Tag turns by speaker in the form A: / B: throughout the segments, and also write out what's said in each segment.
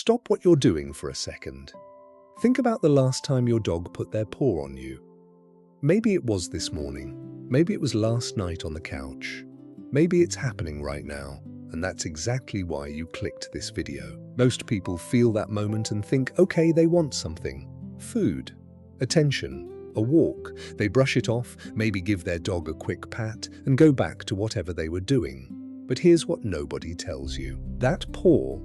A: Stop what you're doing for a second. Think about the last time your dog put their paw on you. Maybe it was this morning. Maybe it was last night on the couch. Maybe it's happening right now, and that's exactly why you clicked this video. Most people feel that moment and think, okay, they want something. Food, attention, a walk. They brush it off, maybe give their dog a quick pat, and go back to whatever they were doing. But here's what nobody tells you. That paw,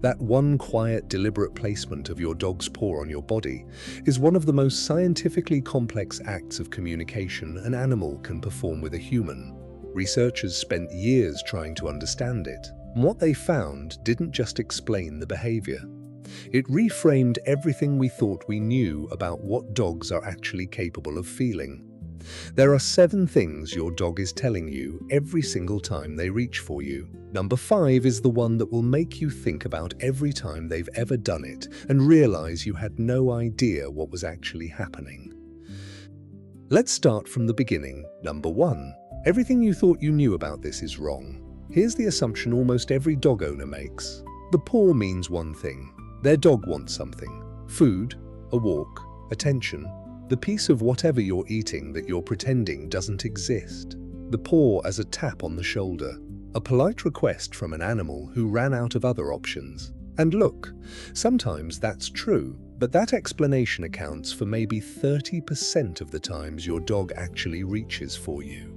A: that one quiet, deliberate placement of your dog's paw on your body, is one of the most scientifically complex acts of communication an animal can perform with a human. Researchers spent years trying to understand it, and what they found didn't just explain the behavior. It reframed everything we thought we knew about what dogs are actually capable of feeling. There are 7 things your dog is telling you every single time they reach for you. Number 5 is the one that will make you think about every time they've ever done it and realize you had no idea what was actually happening. Let's start from the beginning. Number 1. Everything you thought you knew about this is wrong. Here's the assumption almost every dog owner makes. The paw means one thing. Their dog wants something. Food, a walk, attention, the piece of whatever you're eating that you're pretending doesn't exist. The paw as a tap on the shoulder, a polite request from an animal who ran out of other options. And look, sometimes that's true, but that explanation accounts for maybe 30% of the times your dog actually reaches for you.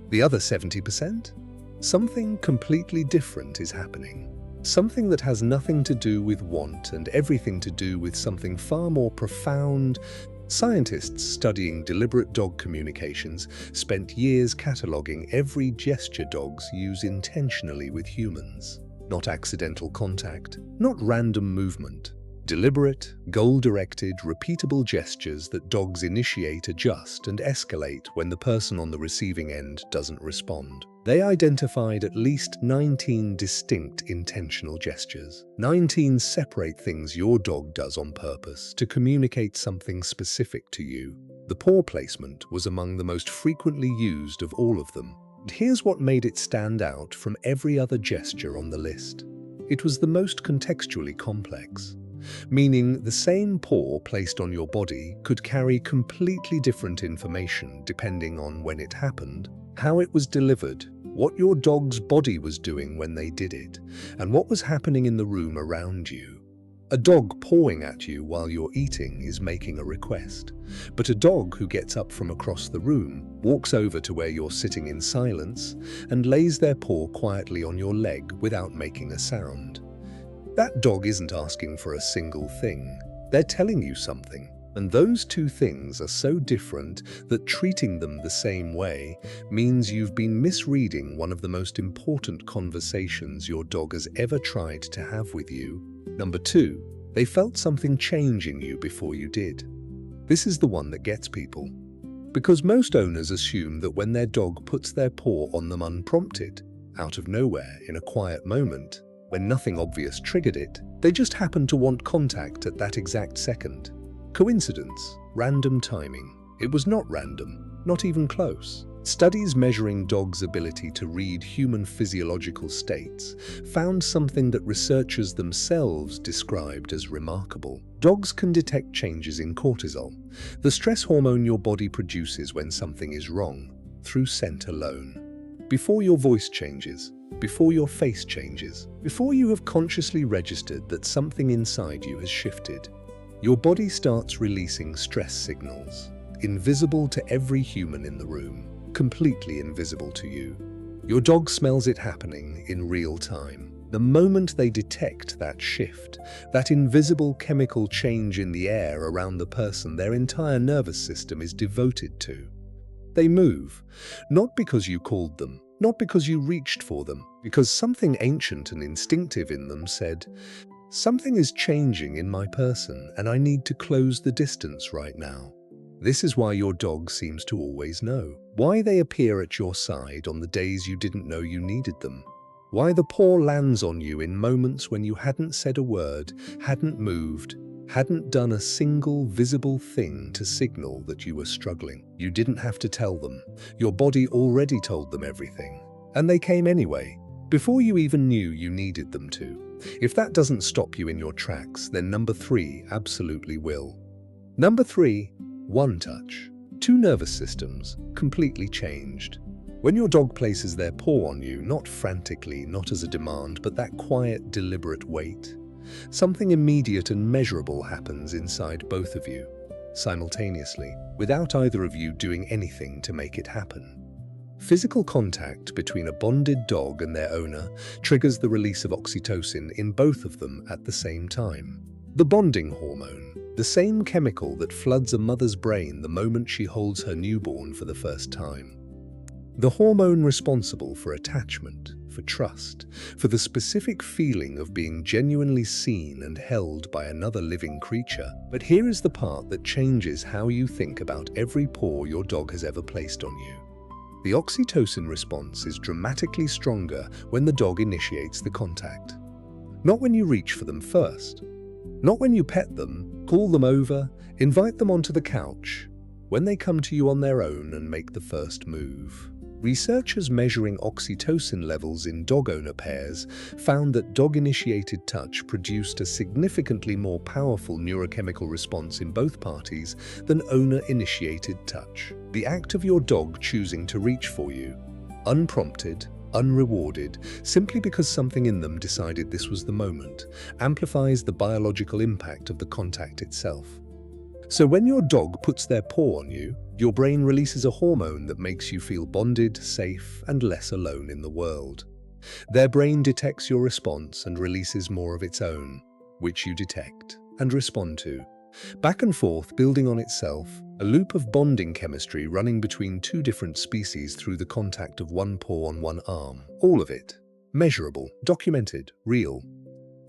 A: The other 70%? Something completely different is happening. Something that has nothing to do with want and everything to do with something far more profound. Scientists studying deliberate dog communications spent years cataloging every gesture dogs use intentionally with humans. Not accidental contact, not random movement. Deliberate, goal-directed, repeatable gestures that dogs initiate, adjust, and escalate when the person on the receiving end doesn't respond. They identified at least 19 distinct intentional gestures. 19 separate things your dog does on purpose to communicate something specific to you. The paw placement was among the most frequently used of all of them. And here's what made it stand out from every other gesture on the list. It was the most contextually complex. Meaning the same paw placed on your body could carry completely different information depending on when it happened, how it was delivered, what your dog's body was doing when they did it, and what was happening in the room around you. A dog pawing at you while you're eating is making a request, but a dog who gets up from across the room, walks over to where you're sitting in silence, and lays their paw quietly on your leg without making a sound. That dog isn't asking for a single thing. They're telling you something. And those 2 things are so different that treating them the same way means you've been misreading one of the most important conversations your dog has ever tried to have with you. Number 2, they felt something change in you before you did. This is the one that gets people. Because most owners assume that when their dog puts their paw on them unprompted, out of nowhere in a quiet moment, when nothing obvious triggered it, they just happened to want contact at that exact second. Coincidence, random timing. It was not random, not even close. Studies measuring dogs' ability to read human physiological states found something that researchers themselves described as remarkable. Dogs can detect changes in cortisol, the stress hormone your body produces when something is wrong, through scent alone. Before your voice changes, before your face changes, before you have consciously registered that something inside you has shifted, your body starts releasing stress signals, invisible to every human in the room, completely invisible to you. Your dog smells it happening in real time. The moment they detect that shift, that invisible chemical change in the air around the person their entire nervous system is devoted to. They move, not because you called them, not because you reached for them, because something ancient and instinctive in them said, something is changing in my person and I need to close the distance right now. This is why your dog seems to always know. Why they appear at your side on the days you didn't know you needed them. Why the paw lands on you in moments when you hadn't said a word, hadn't moved, hadn't done a single visible thing to signal that you were struggling. You didn't have to tell them. Your body already told them everything. And they came anyway, before you even knew you needed them to. If that doesn't stop you in your tracks, then number 3 absolutely will. Number 3, one touch. Two nervous systems, completely changed. When your dog places their paw on you, not frantically, not as a demand, but that quiet, deliberate wait, something immediate and measurable happens inside both of you, simultaneously, without either of you doing anything to make it happen. Physical contact between a bonded dog and their owner triggers the release of oxytocin in both of them at the same time. The bonding hormone, the same chemical that floods a mother's brain the moment she holds her newborn for the first time. The hormone responsible for attachment, for trust, for the specific feeling of being genuinely seen and held by another living creature. But here is the part that changes how you think about every paw your dog has ever placed on you. The oxytocin response is dramatically stronger when the dog initiates the contact. Not when you reach for them first. Not when you pet them, call them over, invite them onto the couch. When they come to you on their own and make the first move. Researchers measuring oxytocin levels in dog-owner pairs found that dog-initiated touch produced a significantly more powerful neurochemical response in both parties than owner-initiated touch. The act of your dog choosing to reach for you, unprompted, unrewarded, simply because something in them decided this was the moment, amplifies the biological impact of the contact itself. So when your dog puts their paw on you, your brain releases a hormone that makes you feel bonded, safe, and less alone in the world. Their brain detects your response and releases more of its own, which you detect and respond to. Back and forth, building on itself, a loop of bonding chemistry running between two different species through the contact of one paw on one arm. All of it. Measurable, documented, real.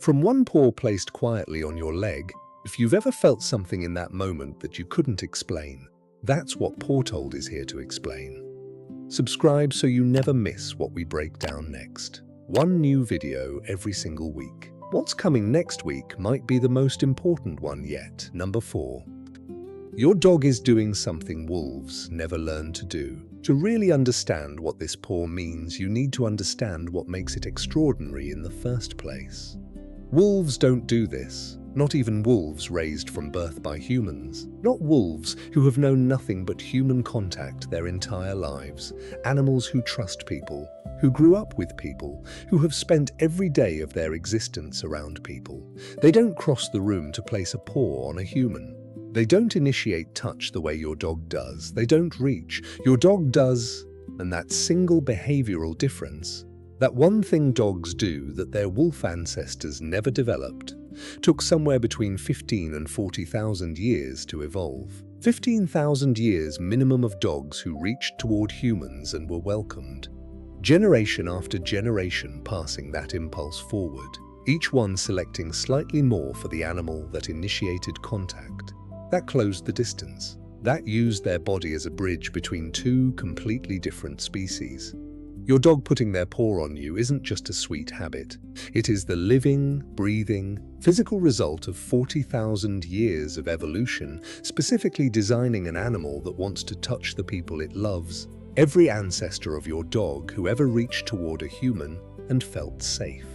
A: From one paw placed quietly on your leg, if you've ever felt something in that moment that you couldn't explain, that's what Paw Told is here to explain. Subscribe so you never miss what we break down next. One new video every single week. What's coming next week might be the most important one yet. Number 4. Your dog is doing something wolves never learned to do. To really understand what this paw means, you need to understand what makes it extraordinary in the first place. Wolves don't do this. Not even wolves raised from birth by humans. Not wolves who have known nothing but human contact their entire lives. Animals who trust people, who grew up with people, who have spent every day of their existence around people. They don't cross the room to place a paw on a human. They don't initiate touch the way your dog does. They don't reach. Your dog does. And that single behavioral difference, that one thing dogs do that their wolf ancestors never developed, took somewhere between 15 and 40,000 years to evolve. 15,000 years minimum of dogs who reached toward humans and were welcomed. Generation after generation passing that impulse forward, each one selecting slightly more for the animal that initiated contact, that closed the distance, that used their body as a bridge between two completely different species. Your dog putting their paw on you isn't just a sweet habit. It is the living, breathing, physical result of 40,000 years of evolution, specifically designing an animal that wants to touch the people it loves. Every ancestor of your dog who ever reached toward a human and felt safe.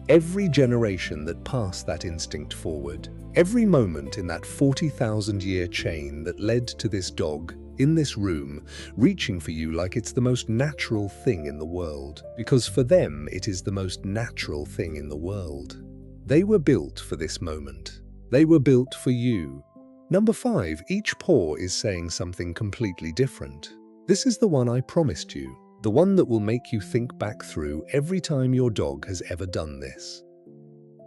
A: Every generation that passed that instinct forward. Every moment in that 40,000-year chain that led to this dog in this room, reaching for you like it's the most natural thing in the world. Because for them, it is the most natural thing in the world. They were built for this moment. They were built for you. Number 5, each paw is saying something completely different. This is the one I promised you. The one that will make you think back through every time your dog has ever done this.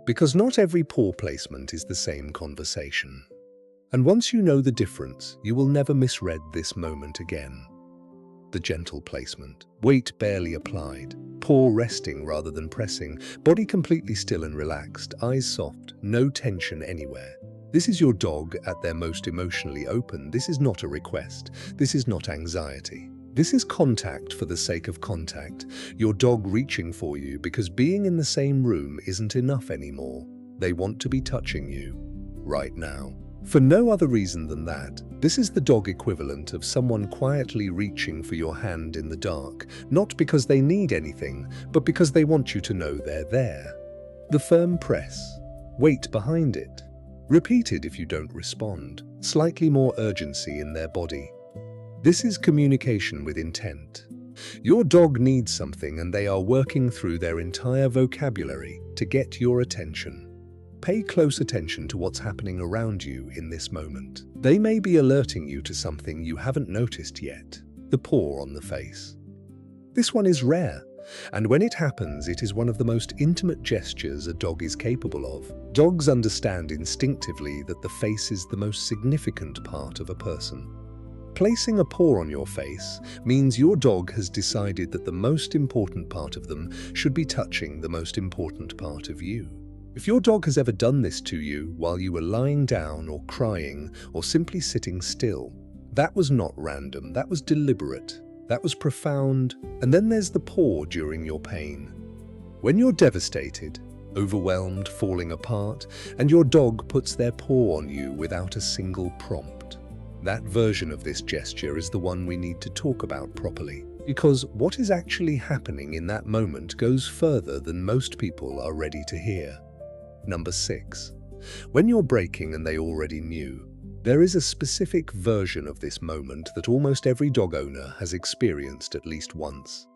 A: Because not every paw placement is the same conversation. And once you know the difference, you will never misread this moment again. The gentle placement, weight barely applied, paw resting rather than pressing, body completely still and relaxed, eyes soft, no tension anywhere. This is your dog at their most emotionally open. This is not a request. This is not anxiety. This is contact for the sake of contact. Your dog reaching for you because being in the same room isn't enough anymore. They want to be touching you right now. For no other reason than that, this is the dog equivalent of someone quietly reaching for your hand in the dark, not because they need anything, but because they want you to know they're there. The firm press, weight behind it. Repeated if you don't respond, slightly more urgency in their body. This is communication with intent. Your dog needs something and they are working through their entire vocabulary to get your attention. Pay close attention to what's happening around you in this moment. They may be alerting you to something you haven't noticed yet. The paw on the face. This one is rare, and when it happens, it is one of the most intimate gestures a dog is capable of. Dogs understand instinctively that the face is the most significant part of a person. Placing a paw on your face means your dog has decided that the most important part of them should be touching the most important part of you. If your dog has ever done this to you while you were lying down or crying or simply sitting still, that was not random, that was deliberate, that was profound. And then there's the paw during your pain. When you're devastated, overwhelmed, falling apart, and your dog puts their paw on you without a single prompt. That version of this gesture is the one we need to talk about properly, because what is actually happening in that moment goes further than most people are ready to hear. Number 6. When you're breaking and they already knew. There is a specific version of this moment that almost every dog owner has experienced at least once.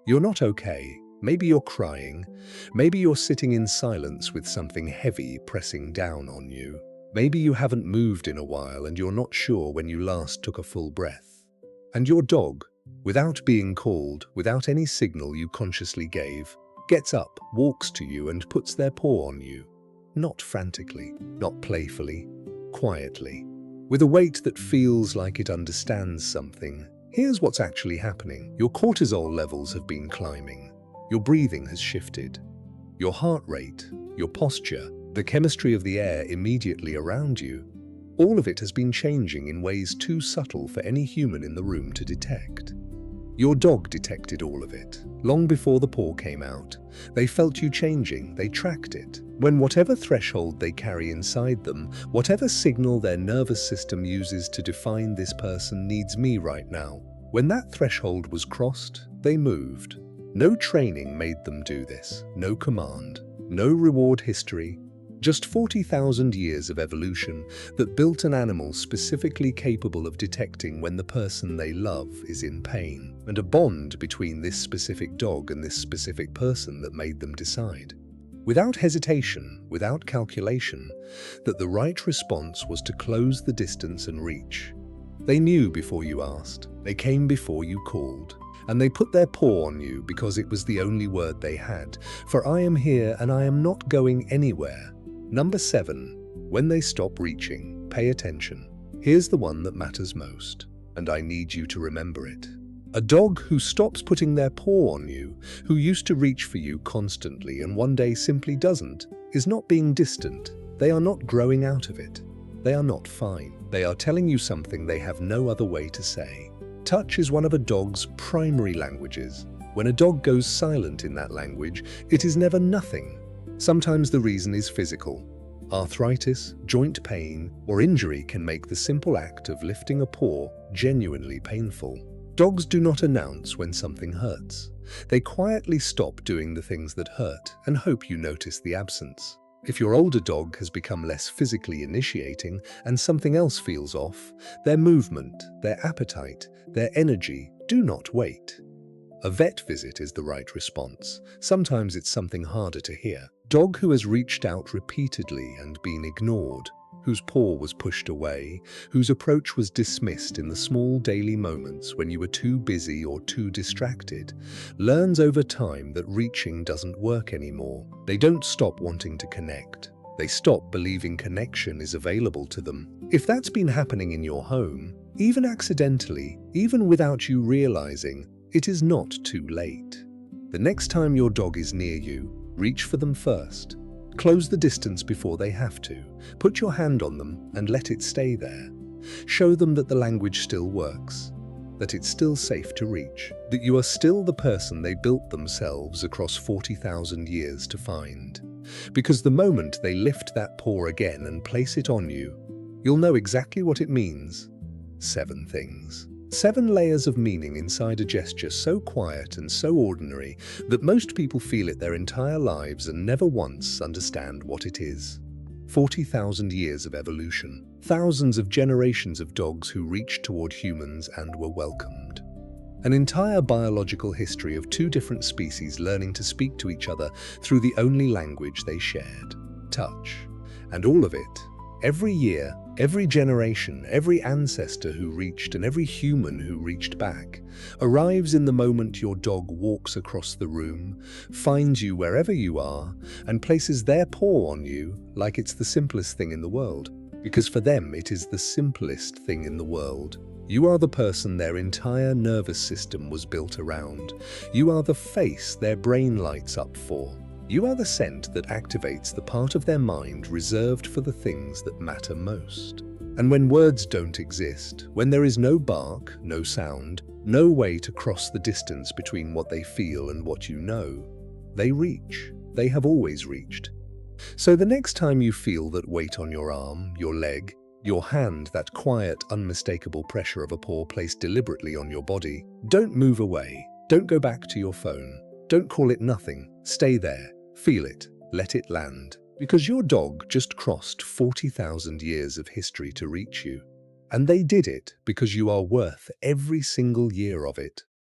A: You're not okay. Maybe you're crying. Maybe you're sitting in silence with something heavy pressing down on you. Maybe you haven't moved in a while and you're not sure when you last took a full breath. And your dog, without being called, without any signal you consciously gave, gets up, walks to you and puts their paw on you. Not frantically, not playfully, quietly, with a weight that feels like it understands something. Here's what's actually happening. Your cortisol levels have been climbing. Your breathing has shifted. Your heart rate, your posture, the chemistry of the air immediately around you, all of it has been changing in ways too subtle for any human in the room to detect. Your dog detected all of it, long before the paw came out. They felt you changing, they tracked it. When whatever threshold they carry inside them, whatever signal their nervous system uses to define this person needs me right now, when that threshold was crossed, they moved. No training made them do this, no command, no reward history, just 40,000 years of evolution that built an animal specifically capable of detecting when the person they love is in pain, and a bond between this specific dog and this specific person that made them decide, without hesitation, without calculation, that the right response was to close the distance and reach. They knew before you asked, they came before you called, and they put their paw on you because it was the only word they had, for I am here and I am not going anywhere. Number 7. When they stop reaching, pay attention. Here's the one that matters most, and I need you to remember it. A dog who stops putting their paw on you, who used to reach for you constantly and one day simply doesn't, is not being distant. They are not growing out of it. They are not fine. They are telling you something they have no other way to say. Touch is one of a dog's primary languages. When a dog goes silent in that language, it is never nothing. Sometimes the reason is physical. Arthritis, joint pain, or injury can make the simple act of lifting a paw genuinely painful. Dogs do not announce when something hurts. They quietly stop doing the things that hurt and hope you notice the absence. If your older dog has become less physically initiating and something else feels off, their movement, their appetite, their energy do not wait. A vet visit is the right response. Sometimes it's something harder to hear. Dog who has reached out repeatedly and been ignored, whose paw was pushed away, whose approach was dismissed in the small daily moments when you were too busy or too distracted, learns over time that reaching doesn't work anymore. They don't stop wanting to connect. They stop believing connection is available to them. If that's been happening in your home, even accidentally, even without you realizing, it is not too late. The next time your dog is near you, reach for them first. Close the distance before they have to. Put your hand on them and let it stay there. Show them that the language still works, that it's still safe to reach, that you are still the person they built themselves across 40,000 years to find. Because the moment they lift that paw again and place it on you, you'll know exactly what it means. 7 things. 7 layers of meaning inside a gesture so quiet and so ordinary that most people feel it their entire lives and never once understand what it is. 40,000 years of evolution. Thousands of generations of dogs who reached toward humans and were welcomed. An entire biological history of 2 different species learning to speak to each other through the only language they shared, touch. And all of it, every year, every generation, every ancestor who reached and every human who reached back, arrives in the moment your dog walks across the room, finds you wherever you are, and places their paw on you like it's the simplest thing in the world. Because for them, it is the simplest thing in the world. You are the person their entire nervous system was built around. You are the face their brain lights up for. You are the scent that activates the part of their mind reserved for the things that matter most. And when words don't exist, when there is no bark, no sound, no way to cross the distance between what they feel and what you know, they reach. They have always reached. So the next time you feel that weight on your arm, your leg, your hand, that quiet, unmistakable pressure of a paw placed deliberately on your body, don't move away. Don't go back to your phone. Don't call it nothing. Stay there. Feel it. Let it land. Because your dog just crossed 40,000 years of history to reach you. And they did it because you are worth every single year of it.